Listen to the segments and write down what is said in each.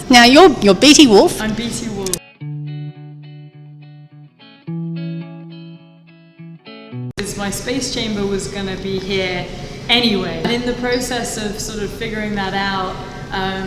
Now you're Beatie Wolfe. I'm Beatie Wolfe. My space chamber was going to be here anyway. And in the process of sort of figuring that out,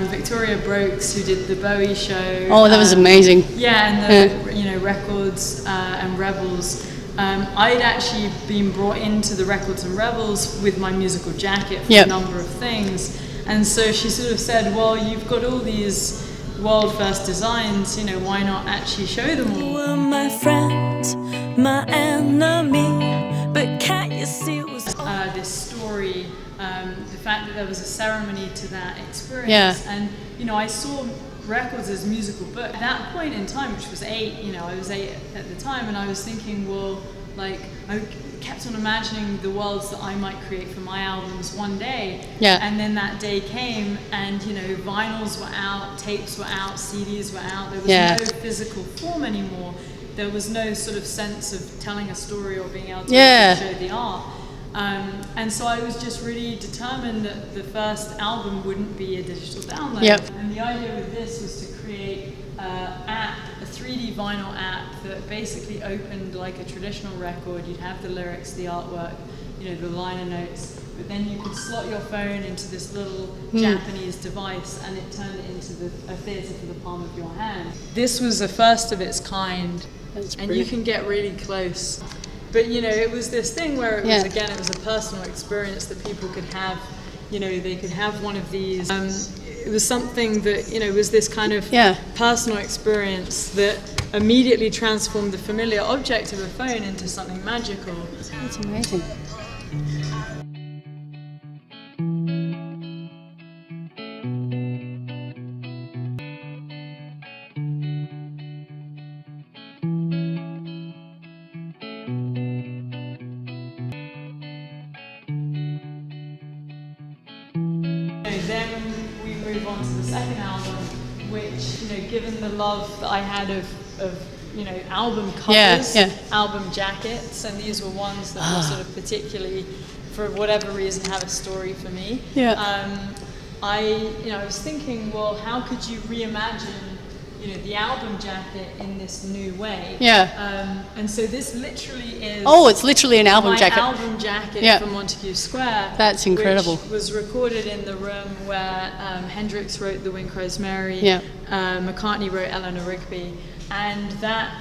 Victoria Brooks, who did the Bowie show. Oh, that was amazing. Yeah, and the Records and Rebels. I'd actually been brought into the Records and Rebels with my musical jacket for a number of things. And so she sort of said, well, you've got all these world first designs, why not actually show them all? You were my friend, my enemy, but can't you see it was this story, the fact that there was a ceremony to that experience, and I saw records as musical books. At that point in time, which was 8, I was 8 at the time, and I was thinking, well, like, I kept on imagining the worlds that I might create for my albums one day. Yeah. And then that day came, and vinyls were out, tapes were out, CDs were out. There was no physical form anymore. There was no sort of sense of telling a story or being able to show the art. And so I was just really determined that the first album wouldn't be a digital download. Yep. And the idea with this was to create a 3D vinyl app that basically opened like a traditional record. You'd have the lyrics, the artwork, the liner notes, but then you could slot your phone into this little Japanese device, and it turned it into a theatre for the palm of your hand. This was the first of its kind, and you can get really close. But it was this thing where it was again, it was a personal experience that people could have. They could have one of these. It was something that was this kind of personal experience that immediately transformed the familiar object of a phone into something magical. That's amazing. Then we move on to the second album, which, given the love that I had of album covers, album jackets, and these were ones that were sort of particularly, for whatever reason, have a story for me. I was thinking, well, how could you reimagine the album jacket in this new way? And so this literally is... Oh, it's literally an album jacket. My album jacket from Montagu Square. That's incredible. Which was recorded in the room where Hendrix wrote the Wind Cries Mary, McCartney wrote Eleanor Rigby, and that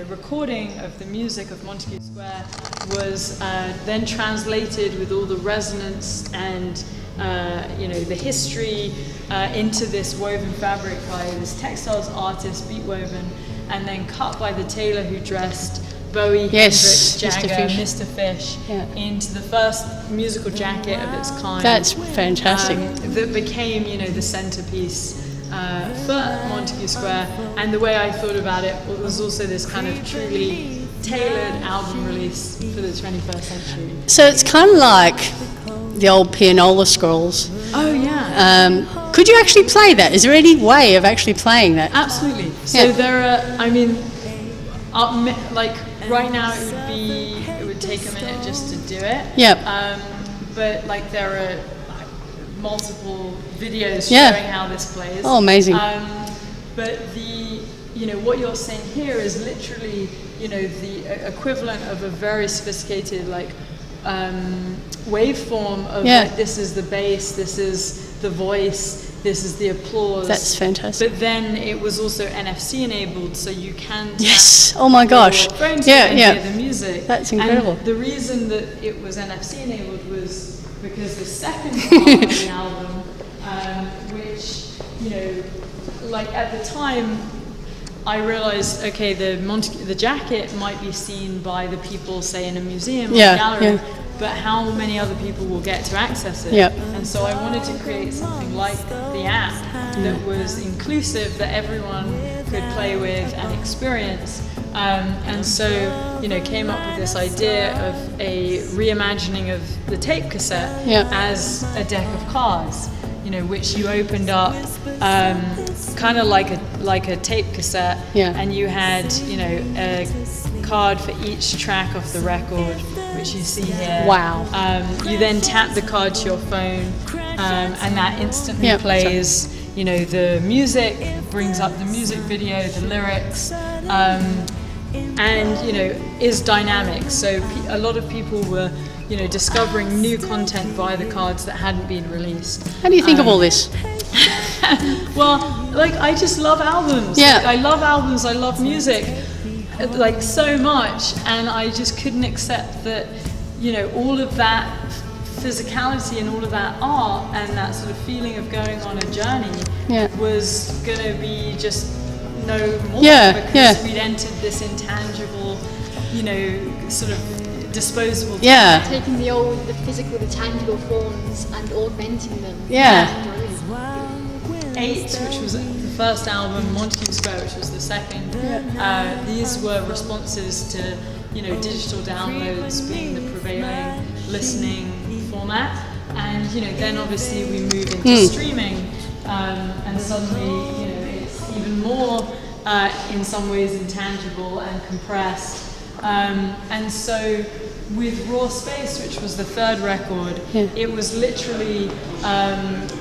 recording of the music of Montagu Square was then translated with all the resonance and the history into this woven fabric by this textiles artist, Beat Woven, and then cut by the tailor who dressed Bowie, Hendrix, Jagger, Mr. Fish into the first musical jacket of its kind. That's fantastic. That became, the centerpiece for Montagu Square. And the way I thought about it was also this kind of truly tailored album release for the 21st century. So it's kind of like the old pianola scrolls. Oh yeah. Could you actually play that? Is there any way of actually playing that? Absolutely. So there are, right now it would take a minute just to do it. But there are multiple videos showing how this plays. Oh, amazing. But what you're saying here is literally, the equivalent of a very sophisticated waveform of this is the bass, this is the voice, this is the applause. That's fantastic. But then it was also NFC enabled, so you can oh my gosh, hear the music. That's incredible. And the reason that it was NFC enabled was because the second part of the album, which at the time, I realized, okay, the jacket might be seen by the people, say, in a museum or a gallery, but how many other people will get to access it? And so I wanted to create something like the app that was inclusive, that everyone could play with and experience. And so, came up with this idea of a reimagining of the tape cassette as a deck of cards. Which you opened up, kind of like a tape cassette, and you had, a card for each track of the record, which you see here. Wow. You then tap the card to your phone, and that instantly plays, you know, the music brings up the music video, the lyrics, and, you know, is dynamic. So a lot of people were, you know, discovering new content via the cards that hadn't been released. How do you think of all this? Well, like, I just love albums. Yeah. Like, I love albums, I love music, like, so much, and I just couldn't accept that, you know, all of that physicality and all of that art and that sort of feeling of going on a journey was going to be just no more because we'd entered this intangible, you know, sort of disposable. Taking the physical, the tangible forms and augmenting them. 8, which was the first album, Montagu Square, which was the second. These were responses to, you know, digital downloads being the prevailing listening format, and, you know, then obviously we move into streaming, and suddenly, you know, it's even more in some ways intangible and compressed, and so with Raw Space, which was the third record, it was literally,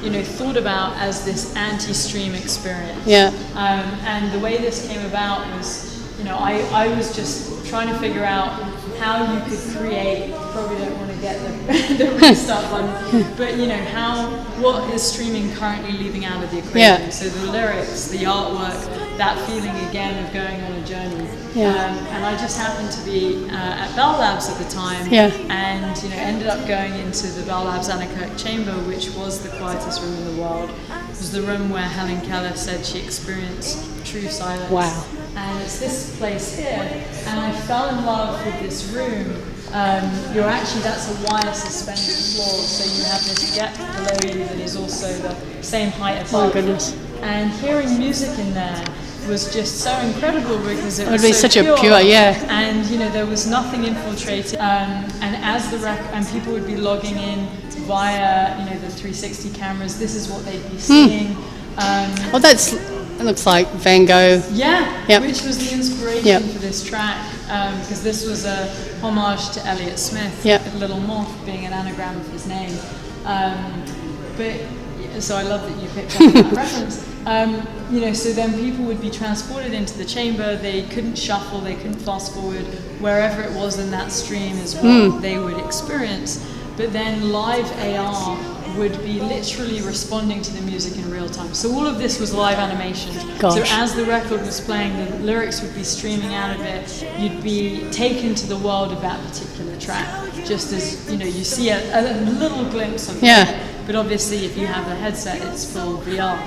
you know, thought about as this anti-stream experience. And the way this came about was, you know, I was just trying to figure out how you could create, probably don't want to get the restart button, but, you know, what is streaming currently leaving out of the equation? So the lyrics, the artwork, that feeling again of going on a journey. And I just happened to be at Bell Labs at the time, and, you know, ended up going into the Bell Labs anechoic chamber, which was the quietest room in the world. It was the room where Helen Keller said she experienced true silence. Wow. And it's this place here, and I fell in love with this room. That's a wire suspended floor, so you have this depth below you that is also the same height above. Oh goodness. And hearing music in there was just so incredible because it would was be so such pure, a pure, and, you know, there was nothing infiltrated. And as and people would be logging in via, you know, the 360 cameras. This is what they'd be seeing. It looks like Van Gogh. Which was the inspiration for this track, because this was a homage to Elliott Smith, Little Moth being an anagram of his name. So I love that you picked up on that reference. You know, so then people would be transported into the chamber. They couldn't shuffle, they couldn't fast forward. Wherever it was in that stream is what they would experience. But then live AR would be literally responding to the music in real time. So all of this was live animation. So as the record was playing, the lyrics would be streaming out of it. You'd be taken to the world of that particular track, just as, you know, you see a little glimpse of it. But obviously, if you have a headset, it's full VR.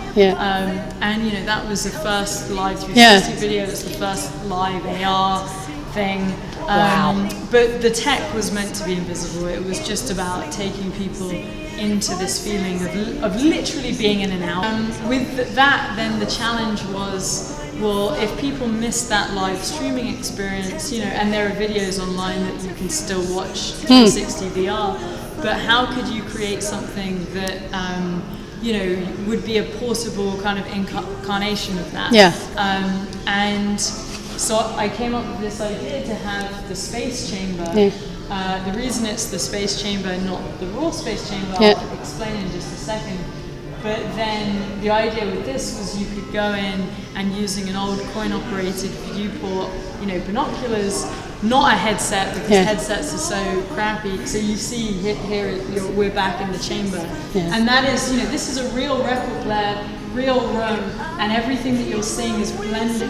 And, you know, that was the first live 360 video. It's the first live AR thing. But the tech was meant to be invisible. It was just about taking people into this feeling of literally being in and out. With that, then the challenge was, well, if people missed that live streaming experience, you know, and there are videos online that you can still watch 360 VR, but how could you create something that, you know, would be a portable kind of incarnation of that? And so I came up with this idea to have the space chamber. The reason it's the space chamber, not the raw space chamber, I'll explain in just a second. But then the idea with this was you could go in and using an old coin-operated viewport, you know, binoculars, not a headset because headsets are so crappy. So you see here we're back in the chamber, and that is, you know, this is a real record player, real room, and everything that you're seeing is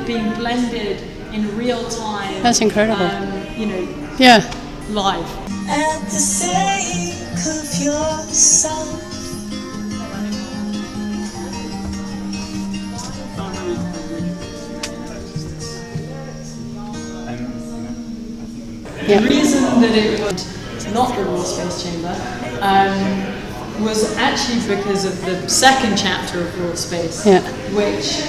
being blended in real time. That's incredible. You know, live. At the sake of yourself. The reason that it was not the Raw Space Chamber was actually because of the second chapter of Raw Space, which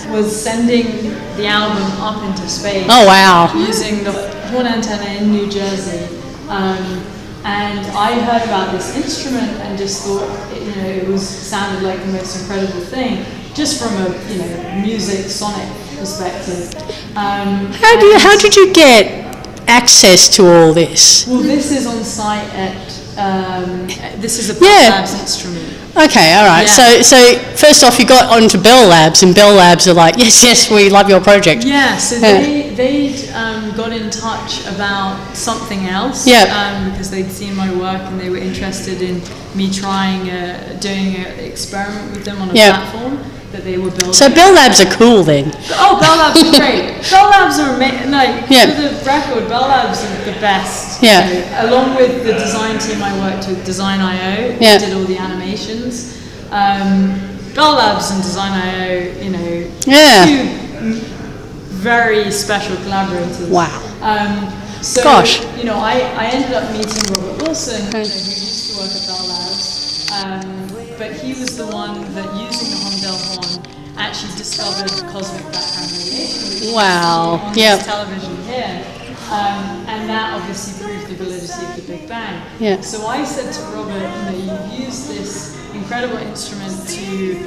was sending the album up into space. Oh wow! Using the horn antenna in New Jersey, and I heard about this instrument and just thought, you know, it sounded like the most incredible thing, just from a, you know, music sonic perspective. How did you get access to all this? Well, this is on site at. This is a Bell Labs instrument. Okay, all right. Yeah. So first off, you got onto Bell Labs, and Bell Labs are like, yes, we love your project. Yeah, so they'd got in touch about something else. Yeah. Because they'd seen my work and they were interested in me trying doing an experiment with them on a platform that they were building. So Bell Labs are cool then. Oh, Bell Labs are great. Bell Labs are amazing. Like, for the record, Bell Labs are the best. Yeah. You know, along with the design team I worked with, Design.io, Yeah. did all the animations. Bell Labs and Design.io, you know, two very special collaborators. Wow. So, Gosh. you know, I ended up meeting Robert Wilson, you know, who used to work at Bell Labs, but he was the one that, using the Hondel horn, actually discovered cosmic background radiation, which Wow. on this television here. And that obviously proved the validity of the Big Bang. Yeah. So I said to Robert, you know, you've used this incredible instrument to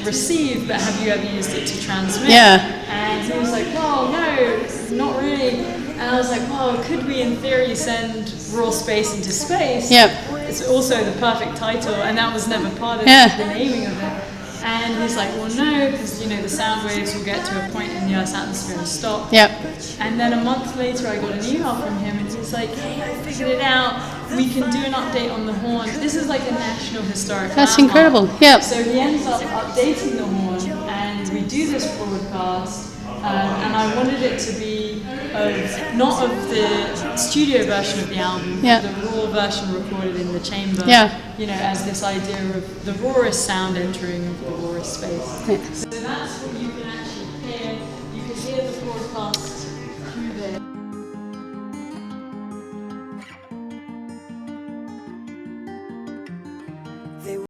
receive, but have you ever used it to transmit? Yeah. And he was like, well, no, not really. And I was like, well, could we in theory send raw space into space? Yep. It's also the perfect title, and that was never part of the naming of it. And he's like, well, no, because, you know, the sound waves will get to a point in the Earth's atmosphere and stop. Yep. And then a month later, I got an email from him, and he's like, hey, I figured it out. We can do an update on the horn. This is like a national historic That's landmark. incredible. Yep. So he ends up updating the horn, and we do this broadcast. And I wanted it to be not of the studio version of the album, but the raw version recorded in the chamber. Yeah. You know, as this idea of the rawest sound entering the rawest space. Yeah. So that's what you can actually hear. You can hear the broadcast